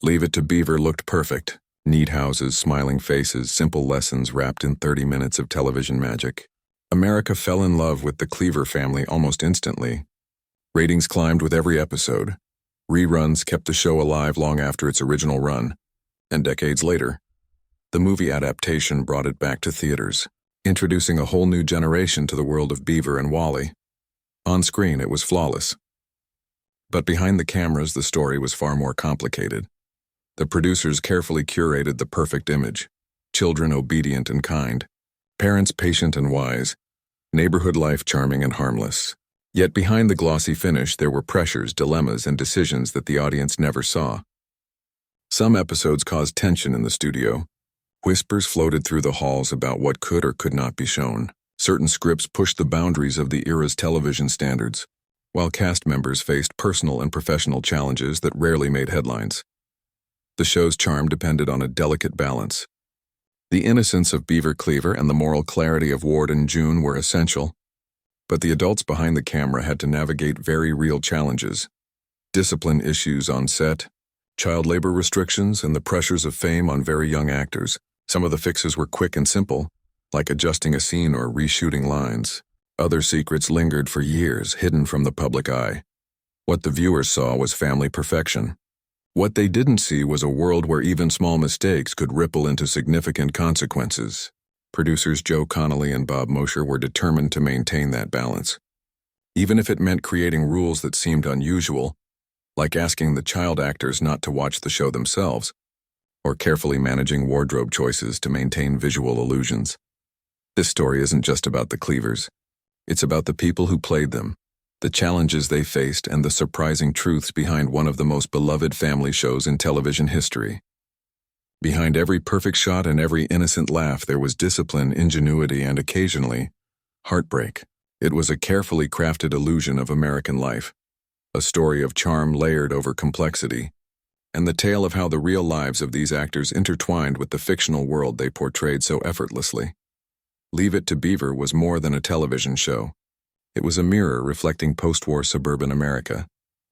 Leave It To Beaver looked perfect. Neat houses, smiling faces, simple lessons wrapped in 30 minutes of television magic. America fell in love with the Cleaver family almost instantly. Ratings climbed with every episode. Reruns kept the show alive long after its original run. And decades later, the movie adaptation brought it back to theaters, introducing a whole new generation to the world of Beaver and Wally. On screen, it was flawless. But behind the cameras, the story was far more complicated. The producers carefully curated the perfect image: children obedient and kind, parents patient and wise, neighborhood life charming and harmless. Yet behind the glossy finish, there were pressures, dilemmas, and decisions that the audience never saw. Some episodes caused tension in the studio. Whispers floated through the halls about what could or could not be shown. Certain scripts pushed the boundaries of the era's television standards, while cast members faced personal and professional challenges that rarely made headlines. The show's charm depended on a delicate balance. The innocence of Beaver Cleaver and the moral clarity of Ward and June were essential, but the adults behind the camera had to navigate very real challenges: discipline issues on set, child labor restrictions, and the pressures of fame on very young actors. Some of the fixes were quick and simple, like adjusting a scene or reshooting lines. Other secrets lingered for years, hidden from the public eye. What the viewers saw was family perfection. What they didn't see was a world where even small mistakes could ripple into significant consequences. Producers Joe Connolly and Bob Mosher were determined to maintain that balance, even if it meant creating rules that seemed unusual, like asking the child actors not to watch the show themselves, or carefully managing wardrobe choices to maintain visual illusions. This story isn't just about the Cleavers. It's about the people who played them, the challenges they faced, and the surprising truths behind one of the most beloved family shows in television history. Behind every perfect shot and every innocent laugh, there was discipline, ingenuity, and occasionally, heartbreak. It was a carefully crafted illusion of American life, a story of charm layered over complexity, and the tale of how the real lives of these actors intertwined with the fictional world they portrayed so effortlessly. Leave It To Beaver was more than a television show. It was a mirror reflecting post-war suburban America.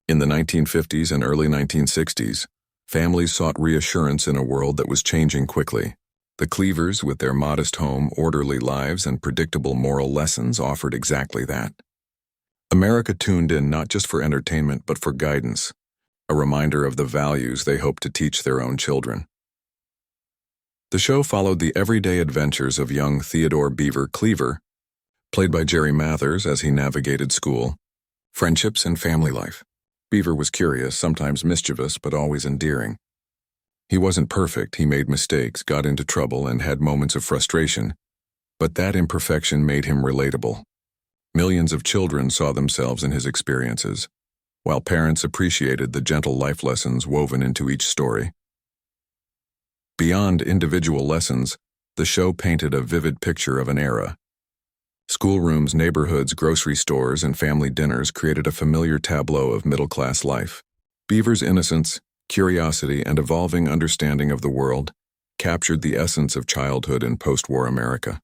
In the 1950s and early 1960s, families sought reassurance in a world that was changing quickly. The Cleavers, with their modest home, orderly lives, and predictable moral lessons, offered exactly that. America tuned in not just for entertainment but for guidance, a reminder of the values they hoped to teach their own children. The show followed the everyday adventures of young Theodore Beaver Cleaver, played by Jerry Mathers as he navigated school, friendships, and family life. Beaver was curious, sometimes mischievous, but always endearing. He wasn't perfect, he made mistakes, got into trouble, and had moments of frustration, but that imperfection made him relatable. Millions of children saw themselves in his experiences, while parents appreciated the gentle life lessons woven into each story. Beyond individual lessons, the show painted a vivid picture of an era. Schoolrooms, neighborhoods, grocery stores, and family dinners created a familiar tableau of middle-class life. Beaver's innocence, curiosity, and evolving understanding of the world captured the essence of childhood in post-war America.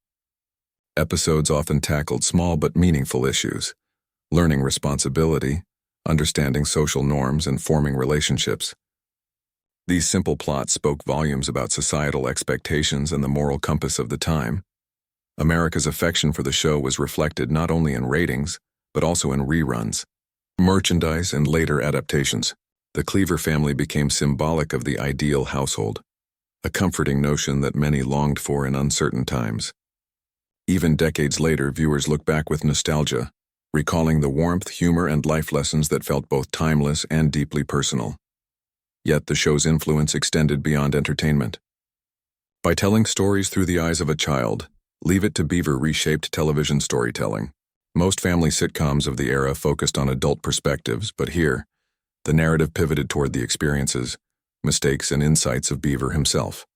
Episodes often tackled small but meaningful issues: learning responsibility, understanding social norms, and forming relationships. These simple plots spoke volumes about societal expectations and the moral compass of the time. America's affection for the show was reflected not only in ratings, but also in reruns, merchandise, and later adaptations. The Cleaver family became symbolic of the ideal household, a comforting notion that many longed for in uncertain times. Even decades later, viewers look back with nostalgia, recalling the warmth, humor, and life lessons that felt both timeless and deeply personal. Yet the show's influence extended beyond entertainment. By telling stories through the eyes of a child, Leave It To Beaver reshaped television storytelling. Most family sitcoms of the era focused on adult perspectives, but here, the narrative pivoted toward the experiences, mistakes, and insights of Beaver himself.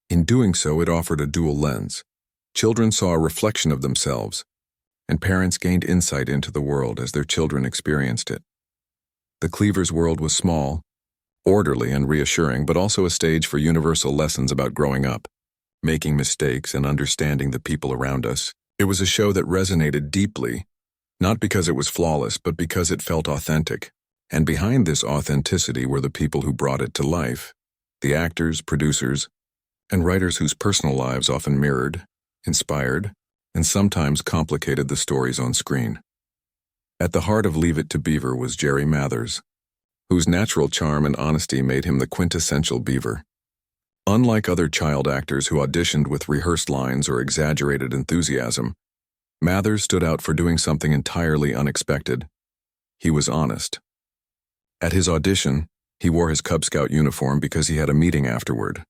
In doing so, it offered a dual lens. Children saw a reflection of themselves, and parents gained insight into the world as their children experienced it. The Cleavers' world was small, orderly, and reassuring, but also a stage for universal lessons about growing up, making mistakes, and understanding the people around us. It was a show that resonated deeply, not because it was flawless, but because it felt authentic. And behind this authenticity were the people who brought it to life, the actors, producers, and writers whose personal lives often mirrored, inspired, and sometimes complicated the stories on screen. At the heart of Leave It To Beaver was Jerry Mathers, whose natural charm and honesty made him the quintessential Beaver. Unlike other child actors who auditioned with rehearsed lines or exaggerated enthusiasm, Mathers stood out for doing something entirely unexpected. He was honest. At his audition, he wore his Cub Scout uniform because he had a meeting afterward.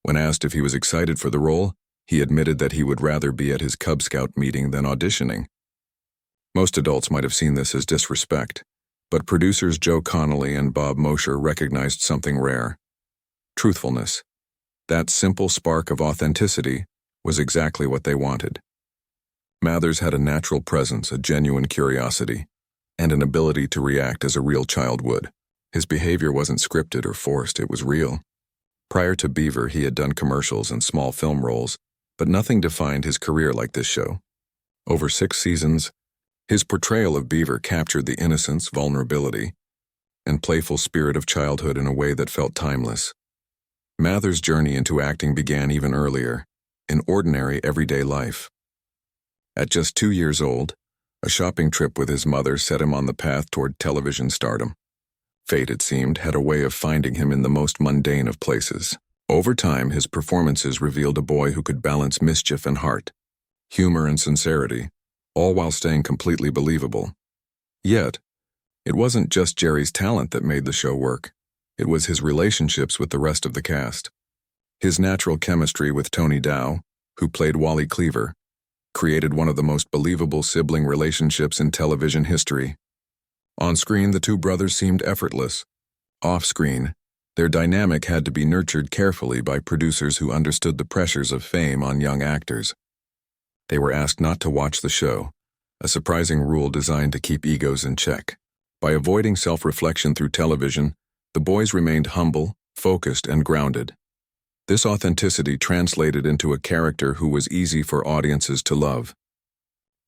When asked if he was excited for the role, he admitted that he would rather be at his Cub Scout meeting than auditioning. Most adults might have seen this as disrespect, but producers Joe Connolly and Bob Mosher recognized something rare: truthfulness. That simple spark of authenticity was exactly what they wanted. Mathers had a natural presence, a genuine curiosity, and an ability to react as a real child would. His behavior wasn't scripted or forced, it was real. Prior to Beaver, he had done commercials and small film roles, but nothing defined his career like this show. Over 6 seasons, his portrayal of Beaver captured the innocence, vulnerability, and playful spirit of childhood in a way that felt timeless. Mathers' journey into acting began even earlier, in ordinary, everyday life. At just 2 years old, a shopping trip with his mother set him on the path toward television stardom. Fate, it seemed, had a way of finding him in the most mundane of places. Over time, his performances revealed a boy who could balance mischief and heart, humor and sincerity, all while staying completely believable. Yet, it wasn't just Jerry's talent that made the show work. It was his relationships with the rest of the cast. His natural chemistry with Tony Dow, who played Wally Cleaver, created one of the most believable sibling relationships in television history. On screen, the two brothers seemed effortless. Off-screen, their dynamic had to be nurtured carefully by producers who understood the pressures of fame on young actors. They were asked not to watch the show, a surprising rule designed to keep egos in check. By avoiding self-reflection through television, the boys remained humble, focused, and grounded. This authenticity translated into a character who was easy for audiences to love.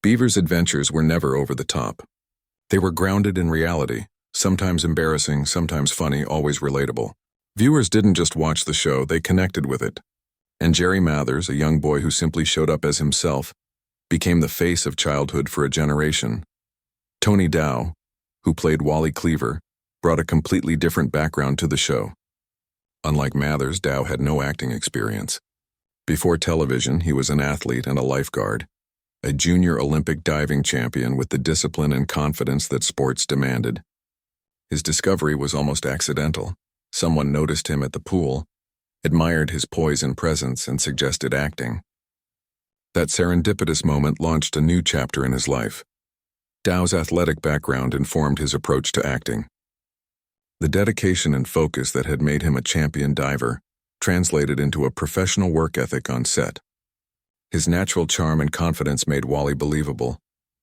Beaver's adventures were never over the top. They were grounded in reality, sometimes embarrassing, sometimes funny, always relatable. Viewers didn't just watch the show, they connected with it. And Jerry Mathers, a young boy who simply showed up as himself, became the face of childhood for a generation. Tony Dow, who played Wally Cleaver, brought a completely different background to the show. Unlike Mathers, Dow had no acting experience. Before television, he was an athlete and a lifeguard, a junior Olympic diving champion with the discipline and confidence that sports demanded. His discovery was almost accidental. Someone noticed him at the pool, admired his poise and presence, and suggested acting. That serendipitous moment launched a new chapter in his life. Dow's athletic background informed his approach to acting. The dedication and focus that had made him a champion diver translated into a professional work ethic on set. His natural charm and confidence made Wally believable,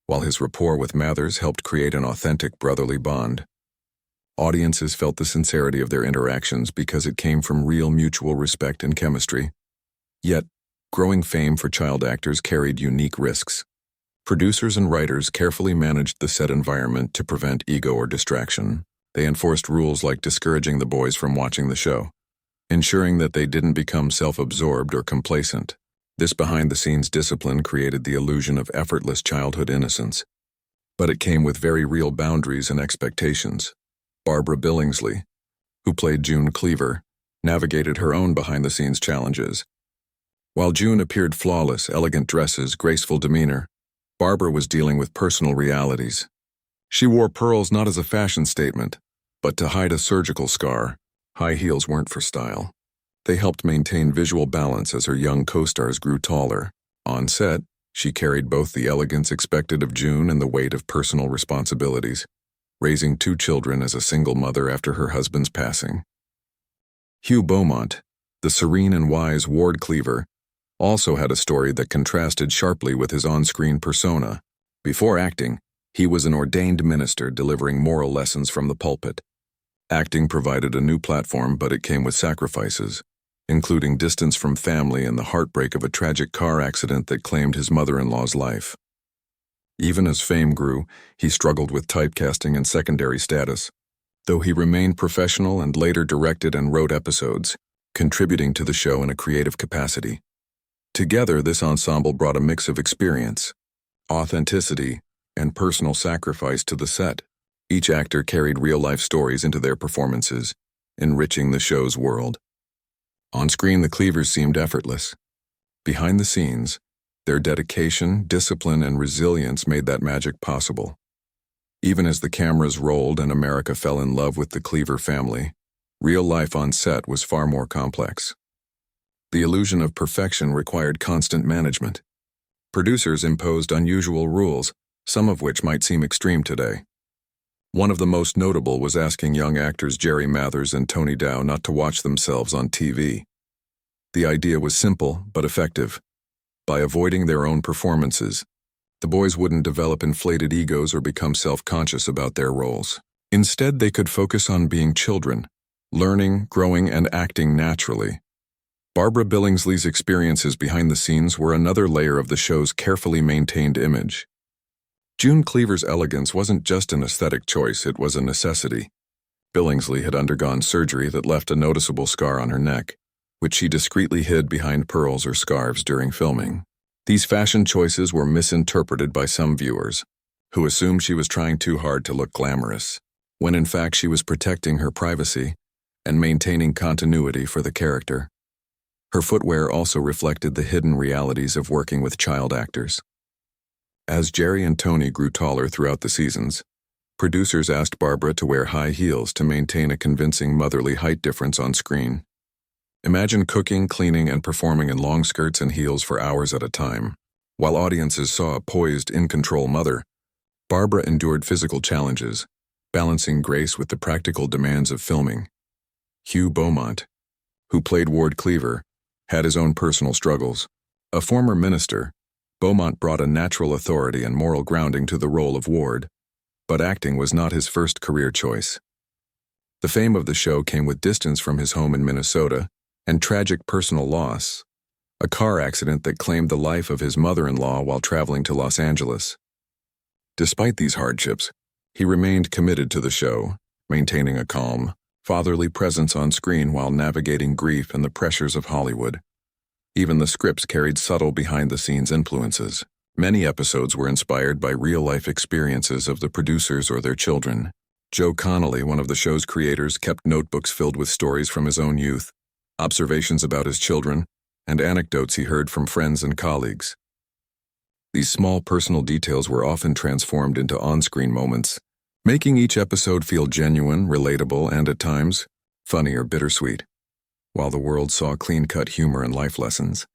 while his rapport with Mathers helped create an authentic brotherly bond. Audiences felt the sincerity of their interactions because it came from real mutual respect and chemistry. Yet, growing fame for child actors carried unique risks. Producers and writers carefully managed the set environment to prevent ego or distraction. They enforced rules like discouraging the boys from watching the show, ensuring that they didn't become self-absorbed or complacent. This behind-the-scenes discipline created the illusion of effortless childhood innocence. But it came with very real boundaries and expectations. Barbara Billingsley, who played June Cleaver, navigated her own behind-the-scenes challenges. While June appeared flawless, elegant dresses, graceful demeanor, Barbara was dealing with personal realities. She wore pearls not as a fashion statement, but to hide a surgical scar. High heels weren't for style. They helped maintain visual balance as her young co-stars grew taller. On set, she carried both the elegance expected of June and the weight of personal responsibilities, raising 2 children as a single mother after her husband's passing. Hugh Beaumont, the serene and wise Ward Cleaver, also had a story that contrasted sharply with his on-screen persona. Before acting, he was an ordained minister delivering moral lessons from the pulpit. Acting provided a new platform, but it came with sacrifices, including distance from family and the heartbreak of a tragic car accident that claimed his mother-in-law's life. Even as fame grew, he struggled with typecasting and secondary status. though he remained professional and later directed and wrote episodes, contributing to the show in a creative capacity. Together, this ensemble brought a mix of experience, authenticity, and personal sacrifice to the set. Each actor carried real-life stories into their performances, enriching the show's world. On screen, the Cleavers seemed effortless. Behind the scenes, their dedication, discipline, and resilience made that magic possible. Even as the cameras rolled and America fell in love with the Cleaver family, real life on set was far more complex. The illusion of perfection required constant management. Producers imposed unusual rules, some of which might seem extreme today. One of the most notable was asking young actors Jerry Mathers and Tony Dow not to watch themselves on TV. The idea was simple but effective. By avoiding their own performances, the boys wouldn't develop inflated egos or become self-conscious about their roles. Instead, they could focus on being children, learning, growing, and acting naturally. Barbara Billingsley's experiences behind the scenes were another layer of the show's carefully maintained image. June Cleaver's elegance wasn't just an aesthetic choice, it was a necessity. Billingsley had undergone surgery that left a noticeable scar on her neck, which she discreetly hid behind pearls or scarves during filming. These fashion choices were misinterpreted by some viewers, who assumed she was trying too hard to look glamorous, when in fact she was protecting her privacy and maintaining continuity for the character. Her footwear also reflected the hidden realities of working with child actors. As Jerry and Tony grew taller throughout the seasons, producers asked Barbara to wear high heels to maintain a convincing motherly height difference on screen. Imagine cooking, cleaning, and performing in long skirts and heels for hours at a time. While audiences saw a poised, in-control mother, Barbara endured physical challenges, balancing grace with the practical demands of filming. Hugh Beaumont, who played Ward Cleaver, had his own personal struggles. A former minister, Beaumont brought a natural authority and moral grounding to the role of Ward, but acting was not his first career choice. The fame of the show came with distance from his home in Minnesota and tragic personal loss, a car accident that claimed the life of his mother-in-law while traveling to Los Angeles. Despite these hardships, he remained committed to the show, maintaining a calm, fatherly presence on screen while navigating grief and the pressures of Hollywood. Even the scripts carried subtle behind-the-scenes influences. Many episodes were inspired by real-life experiences of the producers or their children. Joe Connolly, one of the show's creators, kept notebooks filled with stories from his own youth, observations about his children, and anecdotes he heard from friends and colleagues. These small personal details were often transformed into on-screen moments, making each episode feel genuine, relatable, and at times, funny or bittersweet. While the world saw clean-cut humor and life lessons,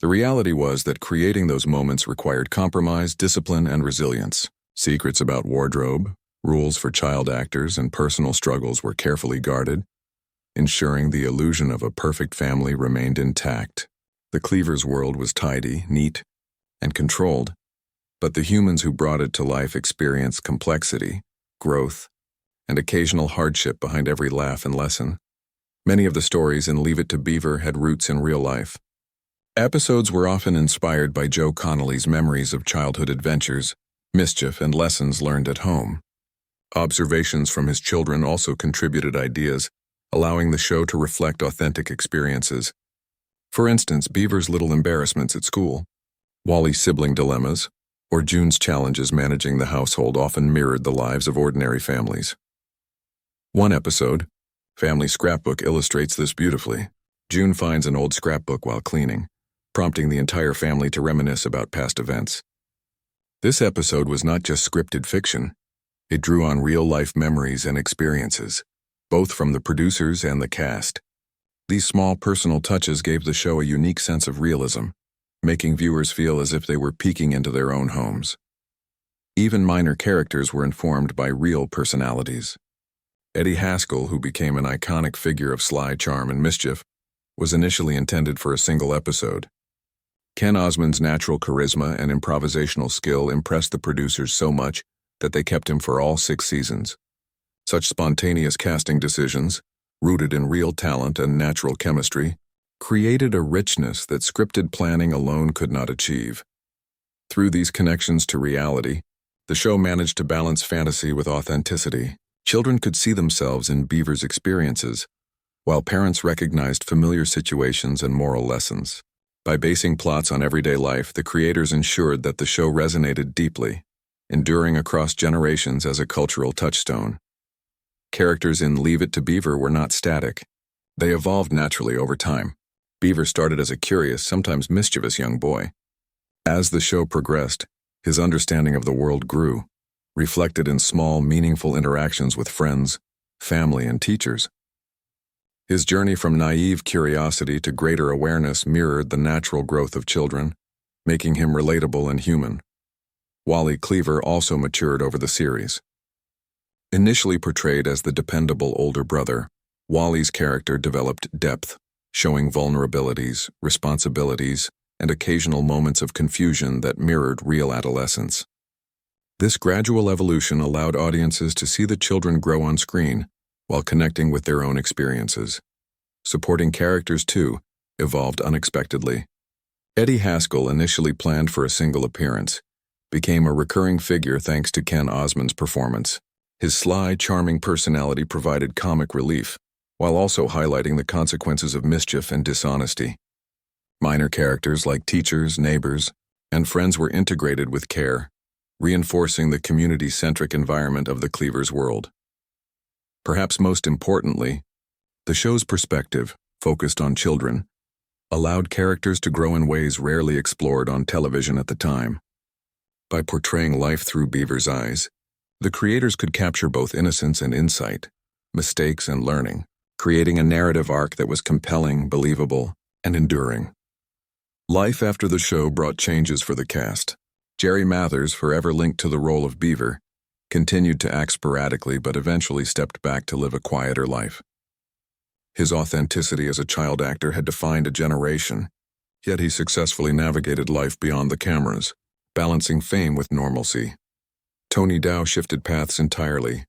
the reality was that creating those moments required compromise, discipline, and resilience. Secrets about wardrobe, rules for child actors, and personal struggles were carefully guarded, ensuring the illusion of a perfect family remained intact. The Cleavers' world was tidy, neat, and controlled, but the humans who brought it to life experienced complexity, growth, and occasional hardship behind every laugh and lesson. Many of the stories in Leave It To Beaver had roots in real life. Episodes were often inspired by Joe Connolly's memories of childhood adventures, mischief, and lessons learned at home. Observations from his children also contributed ideas, allowing the show to reflect authentic experiences. For instance, Beaver's little embarrassments at school, Wally's sibling dilemmas, or June's challenges managing the household often mirrored the lives of ordinary families. One episode, Family Scrapbook, illustrates this beautifully. June finds an old scrapbook while cleaning, prompting the entire family to reminisce about past events. This episode was not just scripted fiction. It drew on real-life memories and experiences, both from the producers and the cast. These small personal touches gave the show a unique sense of realism, making viewers feel as if they were peeking into their own homes. Even minor characters were informed by real personalities. Eddie Haskell, who became an iconic figure of sly charm and mischief, was initially intended for a single episode. Ken Osmond's natural charisma and improvisational skill impressed the producers so much that they kept him for all 6 seasons. Such spontaneous casting decisions, rooted in real talent and natural chemistry, created a richness that scripted planning alone could not achieve. Through these connections to reality, the show managed to balance fantasy with authenticity, Children could see themselves in Beaver's experiences, while parents recognized familiar situations and moral lessons. By basing plots on everyday life, the creators ensured that the show resonated deeply, enduring across generations as a cultural touchstone. Characters in Leave It To Beaver were not static. They evolved naturally over time. Beaver started as a curious, sometimes mischievous young boy. As the show progressed, his understanding of the world grew, reflected in small, meaningful interactions with friends, family, and teachers. His journey from naive curiosity to greater awareness mirrored the natural growth of children, making him relatable and human. Wally Cleaver also matured over the series. Initially portrayed as the dependable older brother, Wally's character developed depth, showing vulnerabilities, responsibilities, and occasional moments of confusion that mirrored real adolescence. This gradual evolution allowed audiences to see the children grow on screen while connecting with their own experiences. Supporting characters, too, evolved unexpectedly. Eddie Haskell, initially planned for a single appearance, became a recurring figure thanks to Ken Osmond's performance. His sly, charming personality provided comic relief, while also highlighting the consequences of mischief and dishonesty. Minor characters like teachers, neighbors, and friends were integrated with care, reinforcing the community-centric environment of the Cleaver's world. Perhaps most importantly, the show's perspective, focused on children, allowed characters to grow in ways rarely explored on television at the time. By portraying life through Beaver's eyes, the creators could capture both innocence and insight, mistakes and learning, creating a narrative arc that was compelling, believable, and enduring. Life after the show brought changes for the cast. Jerry Mathers, forever linked to the role of Beaver, continued to act sporadically but eventually stepped back to live a quieter life. His authenticity as a child actor had defined a generation, yet he successfully navigated life beyond the cameras, balancing fame with normalcy. Tony Dow shifted paths entirely,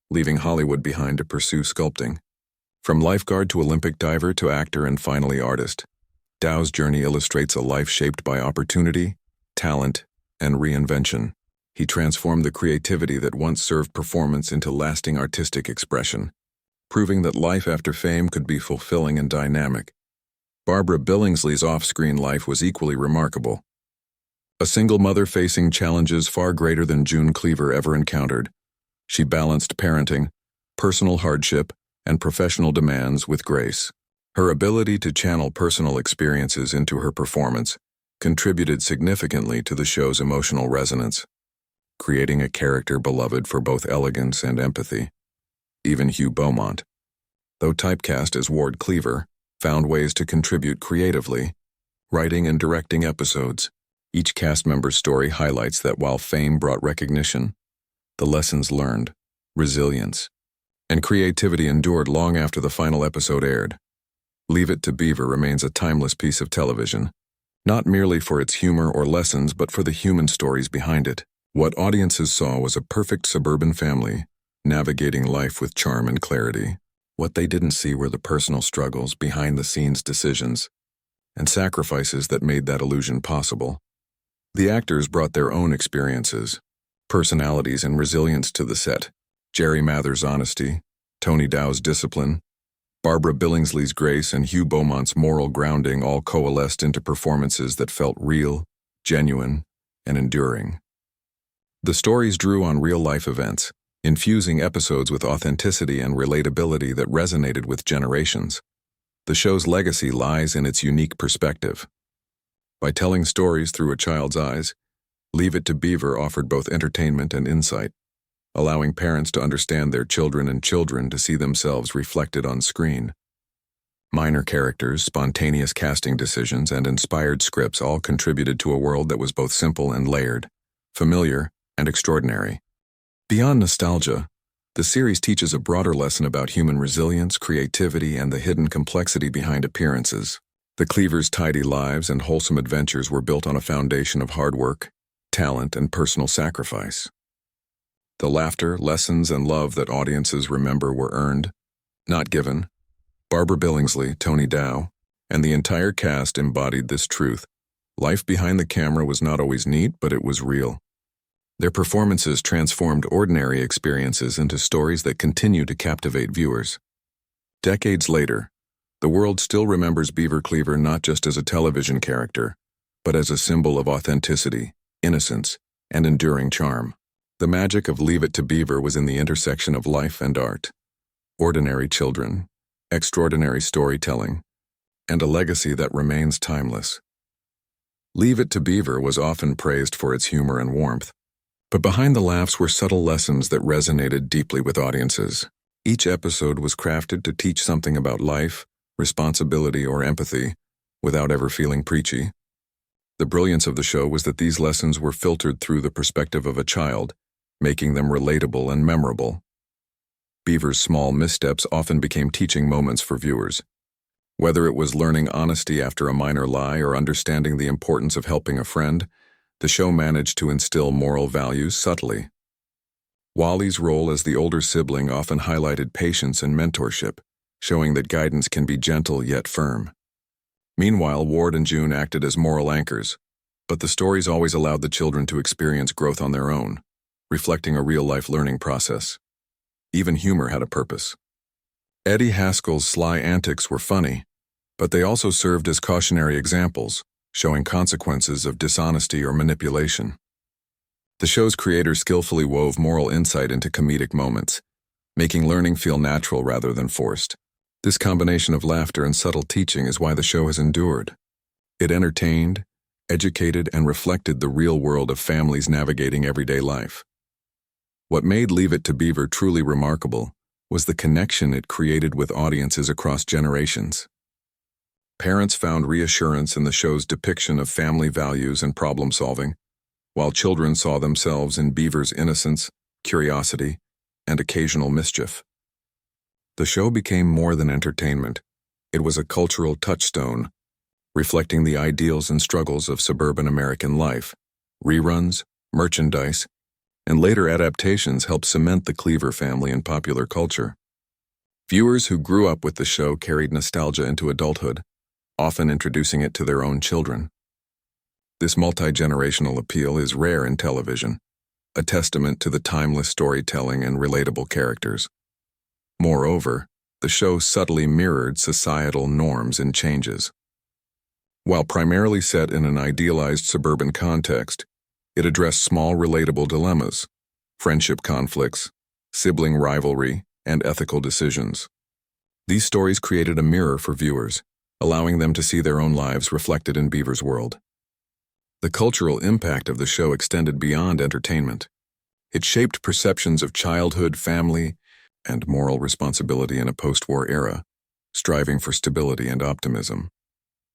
leaving Hollywood behind to pursue sculpting. From lifeguard to Olympic diver to actor and finally artist, Dow's journey illustrates a life shaped by opportunity, talent, and reinvention. He transformed the creativity that once served performance into lasting artistic expression, proving that life after fame could be fulfilling and dynamic. Barbara Billingsley's off-screen life was equally remarkable. A single mother facing challenges far greater than June Cleaver ever encountered, she balanced parenting, personal hardship, and professional demands with grace. Her ability to channel personal experiences into her performance contributed significantly to the show's emotional resonance, creating a character beloved for both elegance and empathy. Even Hugh Beaumont, though typecast as Ward Cleaver, found ways to contribute creatively, writing and directing episodes. Each cast member's story highlights that while fame brought recognition, the lessons learned, resilience, and creativity endured long after the final episode aired. Leave It To Beaver remains a timeless piece of television, not merely for its humor or lessons but for the human stories behind it. What audiences saw was a perfect suburban family, navigating life with charm and clarity. What they didn't see were the personal struggles, behind-the-scenes decisions, and sacrifices that made that illusion possible. The actors brought their own experiences, personalities, and resilience to the set. Jerry Mathers' honesty, Tony Dow's discipline, Barbara Billingsley's grace, and Hugh Beaumont's moral grounding all coalesced into performances that felt real, genuine, and enduring. The stories drew on real-life events, infusing episodes with authenticity and relatability that resonated with generations. The show's legacy lies in its unique perspective. By telling stories through a child's eyes, Leave It To Beaver offered both entertainment and insight, allowing parents to understand their children and children to see themselves reflected on screen. Minor characters, spontaneous casting decisions, and inspired scripts all contributed to a world that was both simple and layered, familiar and extraordinary. Beyond nostalgia, the series teaches a broader lesson about human resilience, creativity, and the hidden complexity behind appearances. The Cleavers' tidy lives and wholesome adventures were built on a foundation of hard work, talent, and personal sacrifice. The laughter, lessons, and love that audiences remember were earned, not given. Barbara Billingsley, Tony Dow, and the entire cast embodied this truth. Life behind the camera was not always neat, but it was real. Their performances transformed ordinary experiences into stories that continue to captivate viewers. Decades later, the world still remembers Beaver Cleaver not just as a television character, but as a symbol of authenticity, innocence, and enduring charm. The magic of Leave It To Beaver was in the intersection of life and art. Ordinary children, extraordinary storytelling, and a legacy that remains timeless. Leave It To Beaver was often praised for its humor and warmth, but behind the laughs were subtle lessons that resonated deeply with audiences. Each episode was crafted to teach something about life, responsibility, or empathy, without ever feeling preachy. The brilliance of the show was that these lessons were filtered through the perspective of a child, making them relatable and memorable. Beaver's small missteps often became teaching moments for viewers. Whether it was learning honesty after a minor lie or understanding the importance of helping a friend, the show managed to instill moral values subtly. Wally's role as the older sibling often highlighted patience and mentorship, showing that guidance can be gentle yet firm. Meanwhile, Ward and June acted as moral anchors, but the stories always allowed the children to experience growth on their own, reflecting a real-life learning process. Even humor had a purpose. Eddie Haskell's sly antics were funny, but they also served as cautionary examples, showing consequences of dishonesty or manipulation. The show's creators skillfully wove moral insight into comedic moments, making learning feel natural rather than forced. This combination of laughter and subtle teaching is why the show has endured. It entertained, educated, and reflected the real world of families navigating everyday life. What made Leave It To Beaver truly remarkable was the connection it created with audiences across generations. Parents found reassurance in the show's depiction of family values and problem-solving, while children saw themselves in Beaver's innocence, curiosity, and occasional mischief. The show became more than entertainment. It was a cultural touchstone, reflecting the ideals and struggles of suburban American life. Reruns, merchandise, and later adaptations helped cement the Cleaver family in popular culture. Viewers who grew up with the show carried nostalgia into adulthood, often introducing it to their own children. This multi-generational appeal is rare in television, a testament to the timeless storytelling and relatable characters. Moreover, the show subtly mirrored societal norms and changes. While primarily set in an idealized suburban context, it addressed small relatable dilemmas, friendship conflicts, sibling rivalry, and ethical decisions. These stories created a mirror for viewers, allowing them to see their own lives reflected in Beaver's world. The cultural impact of the show extended beyond entertainment. It shaped perceptions of childhood, family, and moral responsibility in a post-war era, striving for stability and optimism.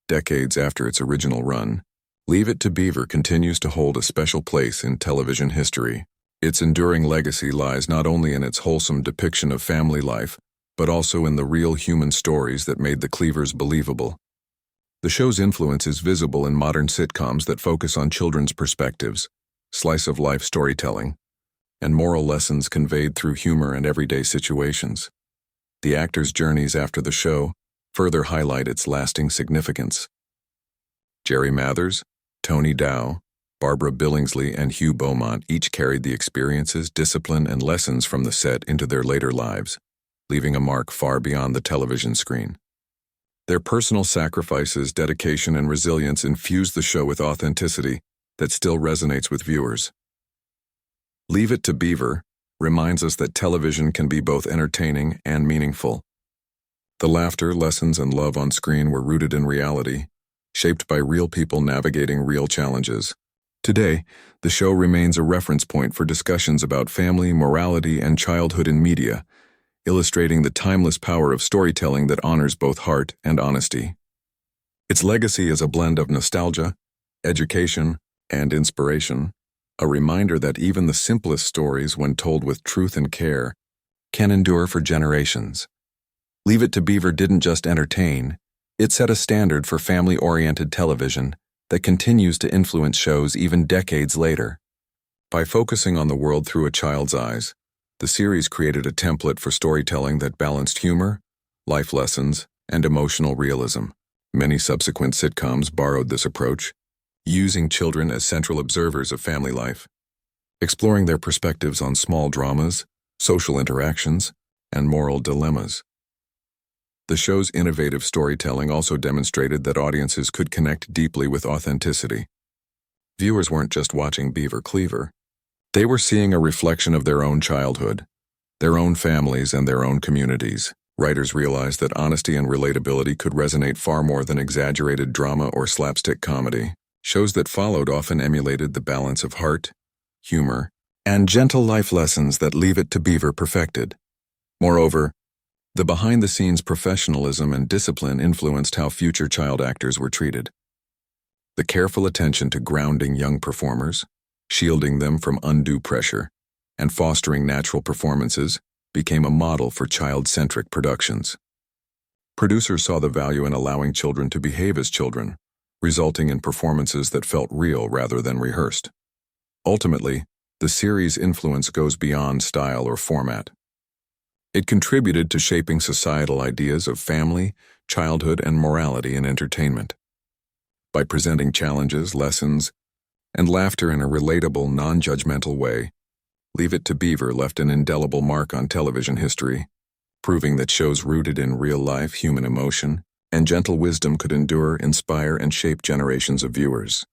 Decades after its original run, Leave It To Beaver continues to hold a special place in television history. Its enduring legacy lies not only in its wholesome depiction of family life, but also in the real human stories that made the Cleavers believable. The show's influence is visible in modern sitcoms that focus on children's perspectives, slice-of-life storytelling, and moral lessons conveyed through humor and everyday situations. The actors' journeys after the show further highlight its lasting significance. Jerry Mathers, Tony Dow, Barbara Billingsley, and Hugh Beaumont each carried the experiences, discipline, and lessons from the set into their later lives, leaving a mark far beyond the television screen. Their personal sacrifices, dedication, and resilience infused the show with authenticity that still resonates with viewers. Leave It To Beaver reminds us that television can be both entertaining and meaningful. The laughter, lessons, and love on screen were rooted in reality, shaped by real people navigating real challenges. Today, the show remains a reference point for discussions about family, morality, and childhood in media, illustrating the timeless power of storytelling that honors both heart and honesty. Its legacy is a blend of nostalgia, education, and inspiration, a reminder that even the simplest stories, when told with truth and care, can endure for generations. Leave It To Beaver didn't just entertain, it set a standard for family-oriented television that continues to influence shows even decades later. By focusing on the world through a child's eyes, the series created a template for storytelling that balanced humor, life lessons, and emotional realism. Many subsequent sitcoms borrowed this approach, using children as central observers of family life. exploring their perspectives on small dramas, social interactions, and moral dilemmas. The show's innovative storytelling also demonstrated that audiences could connect deeply with authenticity. Viewers weren't just watching Beaver Cleaver. They were seeing a reflection of their own childhood, their own families, and their own communities. Writers realized that honesty and relatability could resonate far more than exaggerated drama or slapstick comedy. Shows that followed often emulated the balance of heart, humor, and gentle life lessons that Leave It To Beaver perfected. Moreover, the behind-the-scenes professionalism and discipline influenced how future child actors were treated. The careful attention to grounding young performers, shielding them from undue pressure, and fostering natural performances became a model for child-centric productions. Producers saw the value in allowing children to behave as children, resulting in performances that felt real rather than rehearsed. Ultimately, the series' influence goes beyond style or format. It contributed to shaping societal ideas of family, childhood, and morality in entertainment. By presenting challenges, lessons, and laughter in a relatable, non-judgmental way, Leave It To Beaver left an indelible mark on television history, proving that shows rooted in real-life human emotion and gentle wisdom could endure, inspire, and shape generations of viewers.